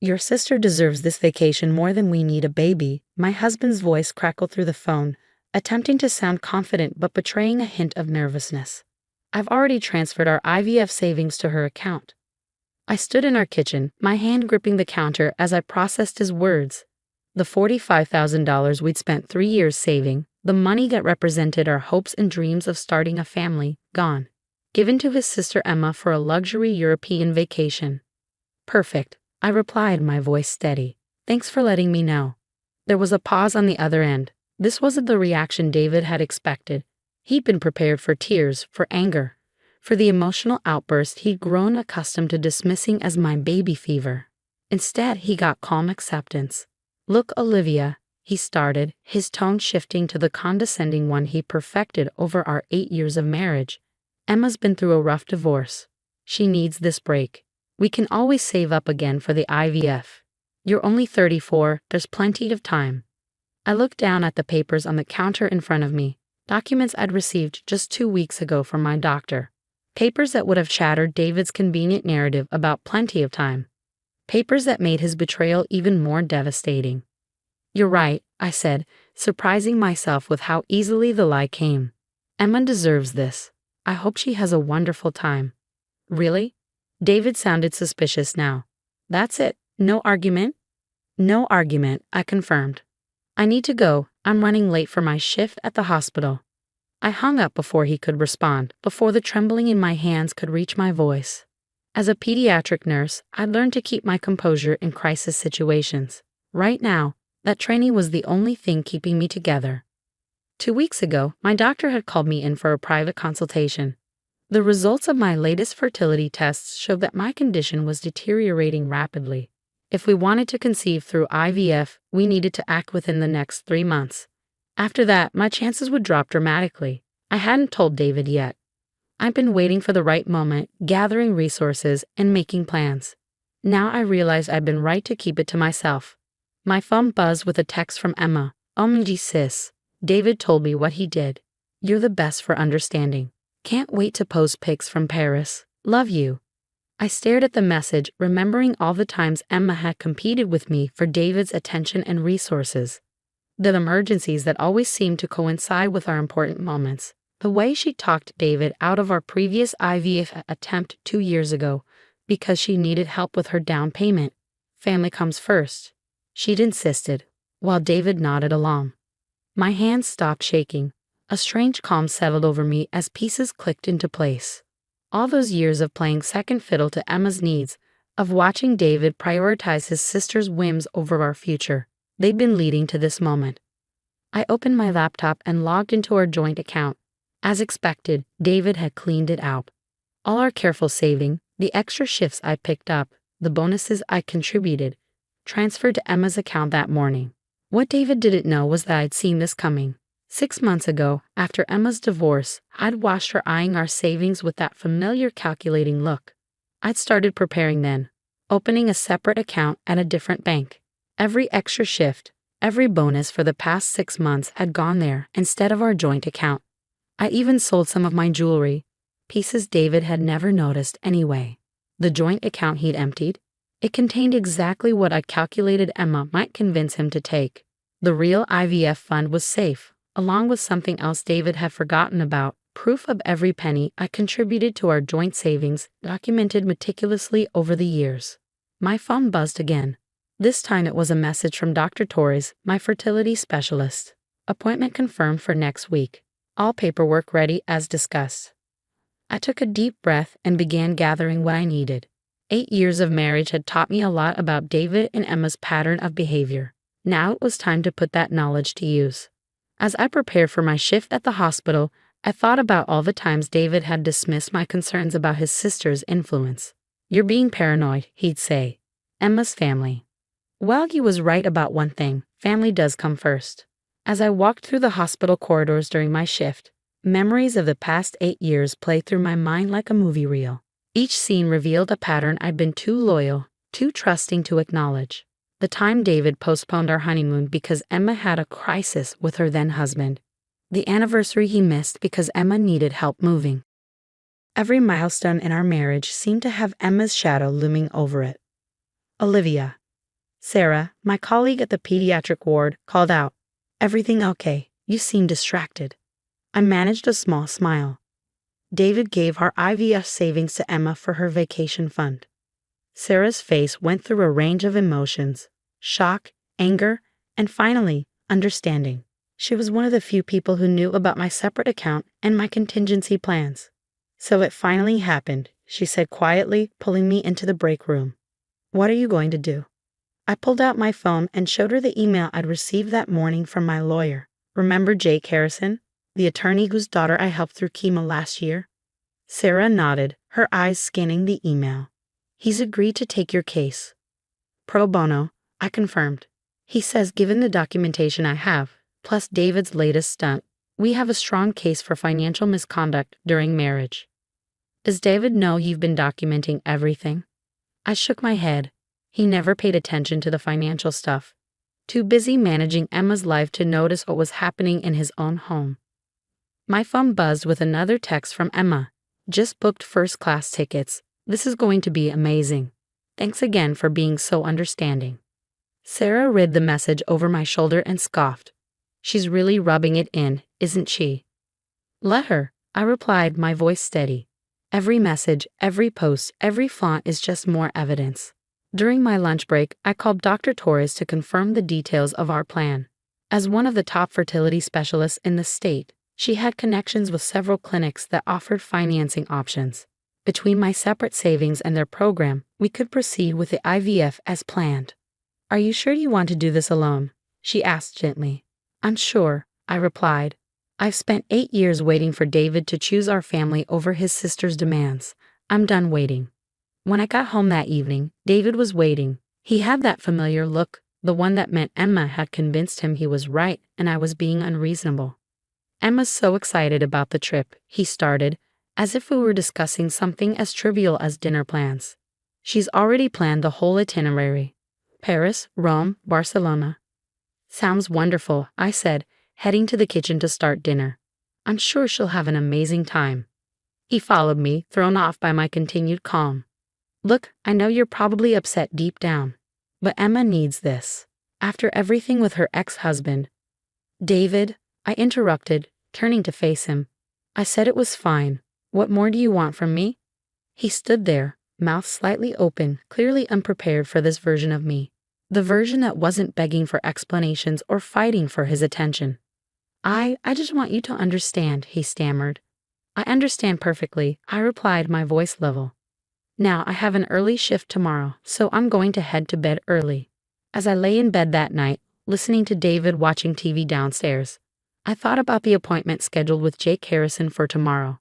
Your sister deserves this vacation more than we need a baby. My husband's voice crackled through the phone, attempting to sound confident but betraying a hint of nervousness. I've already transferred our IVF savings to her account. I stood in our kitchen, my hand gripping the counter as I processed his words. The $45,000 we'd spent 3 years saving, the money that represented our hopes and dreams of starting a family, gone. Given to his sister Emma for a luxury European vacation. Perfect, I replied, my voice steady. Thanks for letting me know. There was a pause on the other end. This wasn't the reaction David had expected. He'd been prepared for tears, for anger, for the emotional outburst he'd grown accustomed to dismissing as my baby fever. Instead, he got calm acceptance. Look, Olivia, he started, his tone shifting to the condescending one he perfected over our 8 years of marriage. Emma's been through a rough divorce. She needs this break. We can always save up again for the IVF. You're only 34, there's plenty of time. I looked down at the papers on the counter in front of me, documents I'd received just 2 weeks ago from my doctor. Papers that would have shattered David's convenient narrative about plenty of time. Papers that made his betrayal even more devastating. You're right, I said, surprising myself with how easily the lie came. Emma deserves this. I hope she has a wonderful time. Really? David sounded suspicious now. That's it, no argument? No argument, I confirmed. I need to go, I'm running late for my shift at the hospital. I hung up before he could respond, before the trembling in my hands could reach my voice. As a pediatric nurse, I learned to keep my composure in crisis situations. Right now, that training was the only thing keeping me together. 2 weeks ago, my doctor had called me in for a private consultation. The results of my latest fertility tests showed that my condition was deteriorating rapidly. If we wanted to conceive through IVF, we needed to act within the next 3 months. After that, my chances would drop dramatically. I hadn't told David yet. I'd been waiting for the right moment, gathering resources, and making plans. Now I realized I'd been right to keep it to myself. My phone buzzed with a text from Emma. OMG sis. David told me what he did. You're the best for understanding. Can't wait to post pics from Paris. Love you. I stared at the message, remembering all the times Emma had competed with me for David's attention and resources. The emergencies that always seemed to coincide with our important moments. The way she talked David out of our previous IVF attempt 2 years ago because she needed help with her down payment. Family comes first. She'd insisted, while David nodded along. My hands stopped shaking. A strange calm settled over me as pieces clicked into place. All those years of playing second fiddle to Emma's needs, of watching David prioritize his sister's whims over our future, they'd been leading to this moment. I opened my laptop and logged into our joint account. As expected, David had cleaned it out. All our careful saving, the extra shifts I picked up, the bonuses I contributed, transferred to Emma's account that morning. What David didn't know was that I'd seen this coming. 6 months ago, after Emma's divorce, I'd watched her eyeing our savings with that familiar calculating look. I'd started preparing then, opening a separate account at a different bank. Every extra shift, every bonus for the past 6 months had gone there instead of our joint account. I even sold some of my jewelry, pieces David had never noticed anyway. The joint account he'd emptied, it contained exactly what I calculated Emma might convince him to take. The real IVF fund was safe, along with something else David had forgotten about, proof of every penny I contributed to our joint savings, documented meticulously over the years. My phone buzzed again. This time it was a message from Dr. Torres, my fertility specialist. Appointment confirmed for next week. All paperwork ready as discussed. I took a deep breath and began gathering what I needed. 8 years of marriage had taught me a lot about David and Emma's pattern of behavior. Now it was time to put that knowledge to use. As I prepared for my shift at the hospital, I thought about all the times David had dismissed my concerns about his sister's influence. You're being paranoid, he'd say. Emma's family. Well, he was right about one thing. Family does come first. As I walked through the hospital corridors during my shift, memories of the past 8 years played through my mind like a movie reel. Each scene revealed a pattern I'd been too loyal, too trusting to acknowledge. The time David postponed our honeymoon because Emma had a crisis with her then-husband. The anniversary he missed because Emma needed help moving. Every milestone in our marriage seemed to have Emma's shadow looming over it. Olivia, Sarah, my colleague at the pediatric ward, called out. Everything okay? You seem distracted. I managed a small smile. David gave our IVF savings to Emma for her vacation fund. Sarah's face went through a range of emotions: shock, anger, and finally, understanding. She was one of the few people who knew about my separate account and my contingency plans. So it finally happened, she said quietly, pulling me into the break room. What are you going to do? I pulled out my phone and showed her the email I'd received that morning from my lawyer. Remember Jake Harrison, the attorney whose daughter I helped through chemo last year? Sarah nodded, her eyes scanning the email. He's agreed to take your case. Pro bono, I confirmed. He says given the documentation I have, plus David's latest stunt, we have a strong case for financial misconduct during marriage. Does David know you've been documenting everything? I shook my head. He never paid attention to the financial stuff. Too busy managing Emma's life to notice what was happening in his own home. My phone buzzed with another text from Emma. Just booked first-class tickets. This is going to be amazing. Thanks again for being so understanding. Sarah read the message over my shoulder and scoffed. She's really rubbing it in, isn't she? Let her, I replied, my voice steady. Every message, every post, every font is just more evidence. During my lunch break, I called Dr. Torres to confirm the details of our plan. As one of the top fertility specialists in the state, she had connections with several clinics that offered financing options. Between my separate savings and their program, we could proceed with the IVF as planned. Are you sure you want to do this alone? She asked gently. I'm sure, I replied. I've spent 8 years waiting for David to choose our family over his sister's demands. I'm done waiting. When I got home that evening, David was waiting. He had that familiar look, the one that meant Emma had convinced him he was right and I was being unreasonable. Emma's so excited about the trip, he started, as if we were discussing something as trivial as dinner plans. She's already planned the whole itinerary. Paris, Rome, Barcelona. Sounds wonderful, I said, heading to the kitchen to start dinner. I'm sure she'll have an amazing time. He followed me, thrown off by my continued calm. Look, I know you're probably upset deep down, but Emma needs this. After everything with her ex-husband. David, I interrupted, turning to face him. I said it was fine. What more do you want from me? He stood there, mouth slightly open, clearly unprepared for this version of me. The version that wasn't begging for explanations or fighting for his attention. I just want you to understand, he stammered. I understand perfectly, I replied, my voice level. Now I have an early shift tomorrow, so I'm going to head to bed early. As I lay in bed that night, listening to David watching TV downstairs, I thought about the appointment scheduled with Jake Harrison for tomorrow.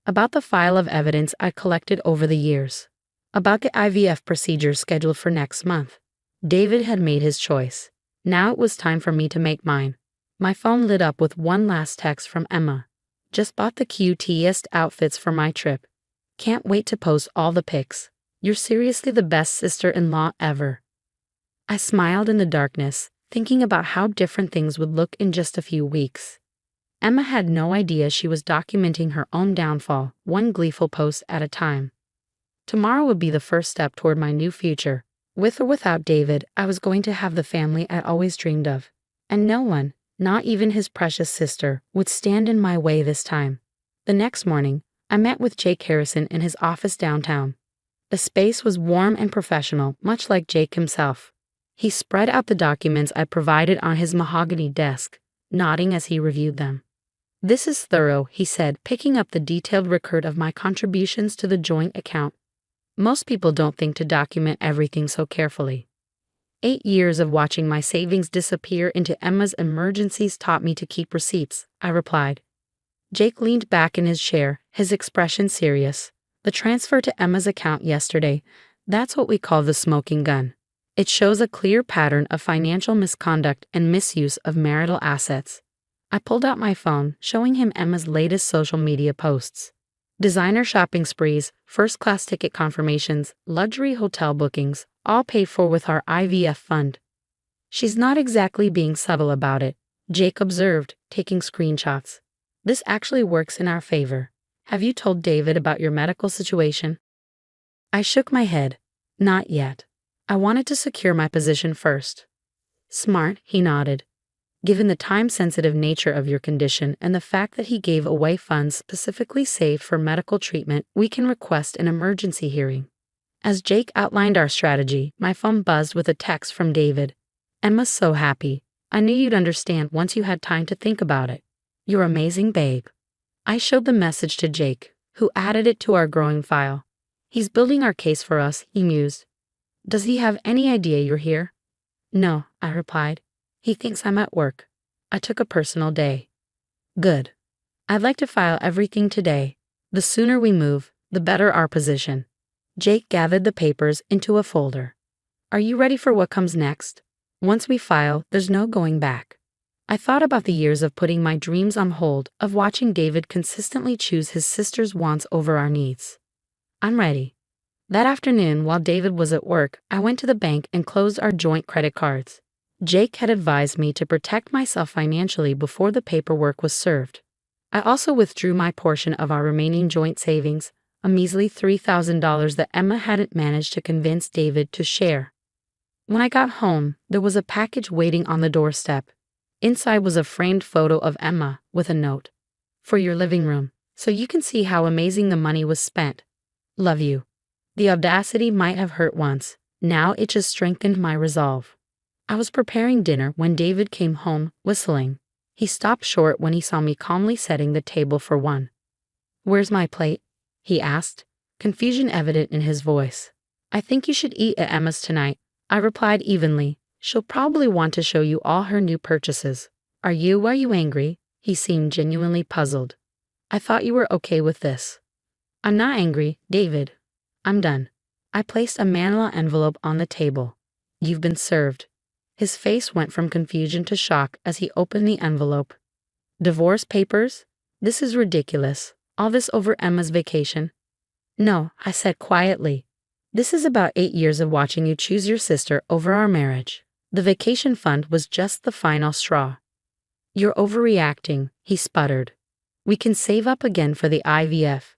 About the file of evidence I collected over the years. About the IVF procedure scheduled for next month. David had made his choice. Now it was time for me to make mine. My phone lit up with one last text from Emma. Just bought the cutest outfits for my trip. Can't wait to post all the pics. You're seriously the best sister-in-law ever. I smiled in the darkness, thinking about how different things would look in just a few weeks. Emma had no idea she was documenting her own downfall, one gleeful post at a time. Tomorrow would be the first step toward my new future. With or without David, I was going to have the family I always dreamed of. And no one, not even his precious sister, would stand in my way this time. The next morning, I met with Jake Harrison in his office downtown. The space was warm and professional, much like Jake himself. He spread out the documents I provided on his mahogany desk, nodding as he reviewed them. This is thorough, he said, picking up the detailed record of my contributions to the joint account. Most people don't think to document everything so carefully. 8 years of watching my savings disappear into Emma's emergencies taught me to keep receipts, I replied. Jake leaned back in his chair, his expression serious. The transfer to Emma's account yesterday, that's what we call the smoking gun. It shows a clear pattern of financial misconduct and misuse of marital assets. I pulled out my phone, showing him Emma's latest social media posts. Designer shopping sprees, first-class ticket confirmations, luxury hotel bookings, all paid for with our IVF fund. She's not exactly being subtle about it, Jake observed, taking screenshots. This actually works in our favor. Have you told David about your medical situation? I shook my head. Not yet. I wanted to secure my position first. Smart, he nodded. Given the time-sensitive nature of your condition and the fact that he gave away funds specifically saved for medical treatment, we can request an emergency hearing. As Jake outlined our strategy, my phone buzzed with a text from David. Emma's so happy. I knew you'd understand once you had time to think about it. You're amazing, babe. I showed the message to Jake, who added it to our growing file. He's building our case for us, he mused. Does he have any idea you're here? No, I replied. He thinks I'm at work. I took a personal day. Good. I'd like to file everything today. The sooner we move, the better our position. Jake gathered the papers into a folder. Are you ready for what comes next? Once we file, there's no going back. I thought about the years of putting my dreams on hold, of watching David consistently choose his sister's wants over our needs. I'm ready. That afternoon, while David was at work, I went to the bank and closed our joint credit cards. Jake had advised me to protect myself financially before the paperwork was served. I also withdrew my portion of our remaining joint savings, a measly $3,000 that Emma hadn't managed to convince David to share. When I got home, there was a package waiting on the doorstep. Inside was a framed photo of Emma with a note. For your living room, so you can see how amazing the money was spent. Love you. The audacity might have hurt once. Now it just strengthened my resolve. I was preparing dinner when David came home, whistling. He stopped short when he saw me calmly setting the table for one. Where's my plate? He asked, confusion evident in his voice. I think you should eat at Emma's tonight, I replied evenly. She'll probably want to show you all her new purchases. Are you angry? He seemed genuinely puzzled. I thought you were okay with this. I'm not angry, David. I'm done. I placed a manila envelope on the table. You've been served. His face went from confusion to shock as he opened the envelope. Divorce papers? This is ridiculous. All this over Emma's vacation? No, I said quietly. This is about 8 years of watching you choose your sister over our marriage. The vacation fund was just the final straw. You're overreacting, he sputtered. We can save up again for the IVF.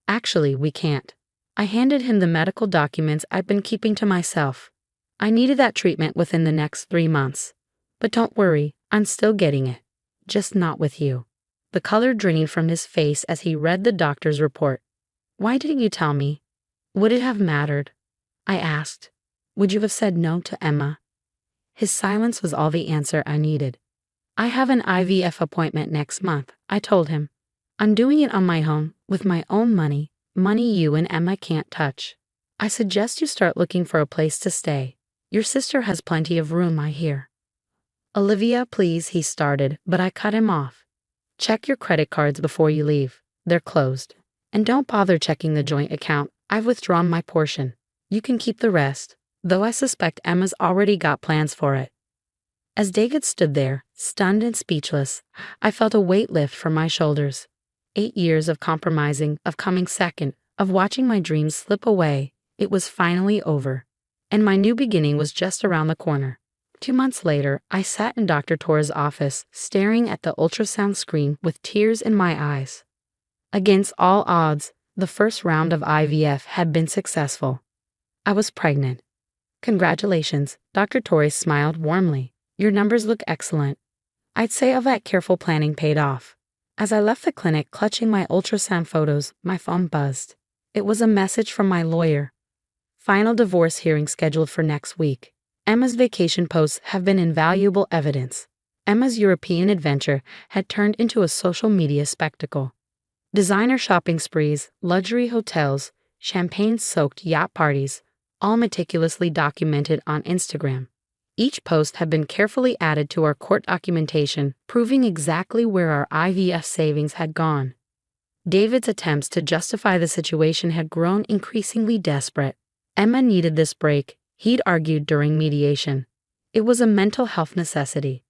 Actually, we can't. I handed him the medical documents I'd been keeping to myself. I needed that treatment within the next 3 months. But don't worry, I'm still getting it. Just not with you. The color drained from his face as he read the doctor's report. Why didn't you tell me? Would it have mattered? I asked. Would you have said no to Emma? His silence was all the answer I needed. I have an IVF appointment next month, I told him. I'm doing it on my own, with my own money you and Emma can't touch. I suggest you start looking for a place to stay. Your sister has plenty of room, I hear. Olivia, please, he started, but I cut him off. Check your credit cards before you leave. They're closed. And don't bother checking the joint account. I've withdrawn my portion. You can keep the rest, though I suspect Emma's already got plans for it. As David stood there, stunned and speechless, I felt a weight lift from my shoulders. 8 years of compromising, of coming second, of watching my dreams slip away. It was finally over. And my new beginning was just around the corner. 2 months later, I sat in Dr. Torres' office, staring at the ultrasound screen with tears in my eyes. Against all odds, the first round of IVF had been successful. I was pregnant. Congratulations, Dr. Torres smiled warmly. Your numbers look excellent. I'd say all that careful planning paid off. As I left the clinic clutching my ultrasound photos, my phone buzzed. It was a message from my lawyer. Final divorce hearing scheduled for next week. Emma's vacation posts have been invaluable evidence. Emma's European adventure had turned into a social media spectacle. Designer shopping sprees, luxury hotels, champagne-soaked yacht parties, all meticulously documented on Instagram. Each post had been carefully added to our court documentation, proving exactly where our IVF savings had gone. David's attempts to justify the situation had grown increasingly desperate. Emma needed this break, he'd argued during mediation. It was a mental health necessity.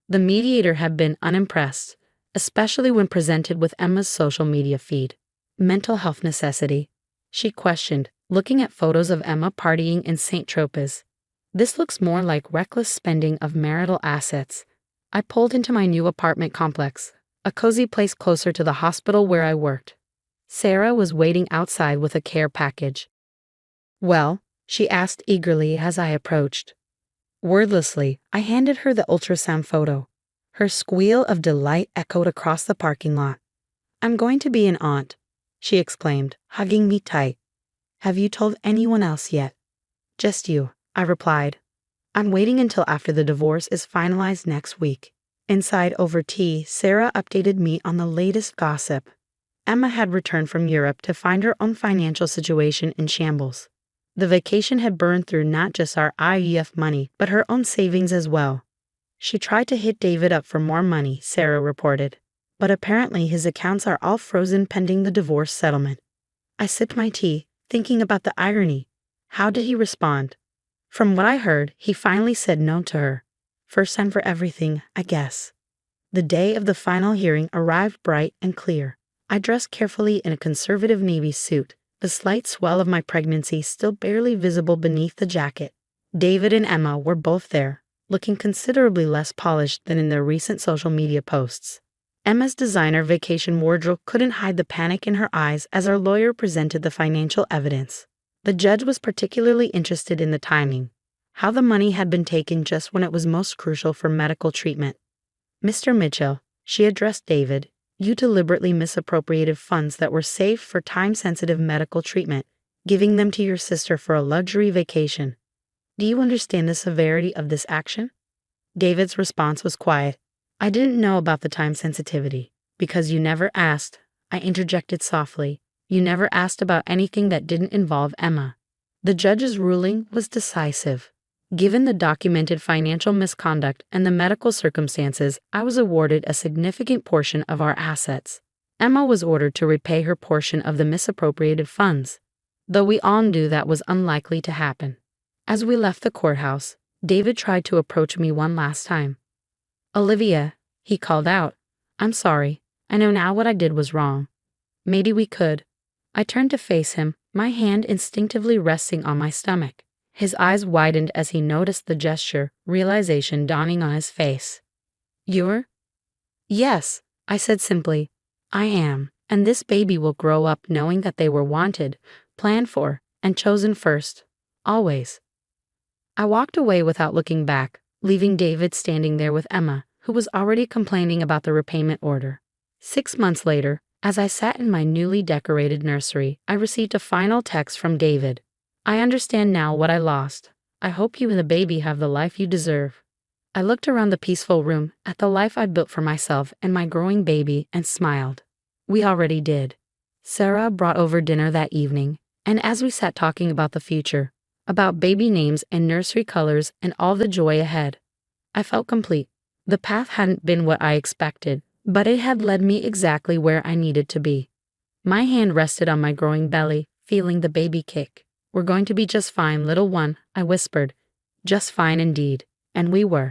The mediator had been unimpressed, especially when presented with Emma's social media feed. Mental health necessity, she questioned, looking at photos of Emma partying in St. Tropez. This looks more like reckless spending of marital assets. I pulled into my new apartment complex, a cozy place closer to the hospital where I worked. Sarah was waiting outside with a care package. Well, she asked eagerly as I approached. Wordlessly, I handed her the ultrasound photo. Her squeal of delight echoed across the parking lot. "I'm going to be an aunt," she exclaimed, hugging me tight. "Have you told anyone else yet?" "Just you," I replied. "I'm waiting until after the divorce is finalized next week." Inside over tea, Sarah updated me on the latest gossip. Emma had returned from Europe to find her own financial situation in shambles. The vacation had burned through not just our IVF money, but her own savings as well. She tried to hit David up for more money, Sarah reported, but apparently his accounts are all frozen pending the divorce settlement. I sipped my tea, thinking about the irony. How did he respond? From what I heard, he finally said no to her. First time for everything, I guess. The day of the final hearing arrived bright and clear. I dressed carefully in a conservative navy suit, the slight swell of my pregnancy still barely visible beneath the jacket. David and Emma were both there, looking considerably less polished than in their recent social media posts. Emma's designer vacation wardrobe couldn't hide the panic in her eyes as our lawyer presented the financial evidence. The judge was particularly interested in the timing, how the money had been taken just when it was most crucial for medical treatment. "Mr. Mitchell," she addressed David, "you deliberately misappropriated funds that were saved for time-sensitive medical treatment, giving them to your sister for a luxury vacation. Do you understand the severity of this action?" David's response was quiet. "I didn't know about the time sensitivity. Because you never asked," I interjected softly. "You never asked about anything that didn't involve Emma." The judge's ruling was decisive. Given the documented financial misconduct and the medical circumstances, I was awarded a significant portion of our assets. Emma was ordered to repay her portion of the misappropriated funds, though we all knew that was unlikely to happen. As we left the courthouse, David tried to approach me one last time. "Olivia," he called out, "I'm sorry. I know now what I did was wrong. Maybe we could." I turned to face him, my hand instinctively resting on my stomach. His eyes widened as he noticed the gesture, realization dawning on his face. "You're?" "Yes," I said simply. "I am, and this baby will grow up knowing that they were wanted, planned for, and chosen first. Always." I walked away without looking back, leaving David standing there with Emma, who was already complaining about the repayment order. 6 months later, as I sat in my newly decorated nursery, I received a final text from David. "I understand now what I lost. I hope you and the baby have the life you deserve." I looked around the peaceful room, at the life I'd built for myself and my growing baby, and smiled. We already did. Sarah brought over dinner that evening, and as we sat talking about the future, about baby names and nursery colors and all the joy ahead, I felt complete. The path hadn't been what I expected, but it had led me exactly where I needed to be. My hand rested on my growing belly, feeling the baby kick. "We're going to be just fine, little one," I whispered. Just fine indeed. And we were.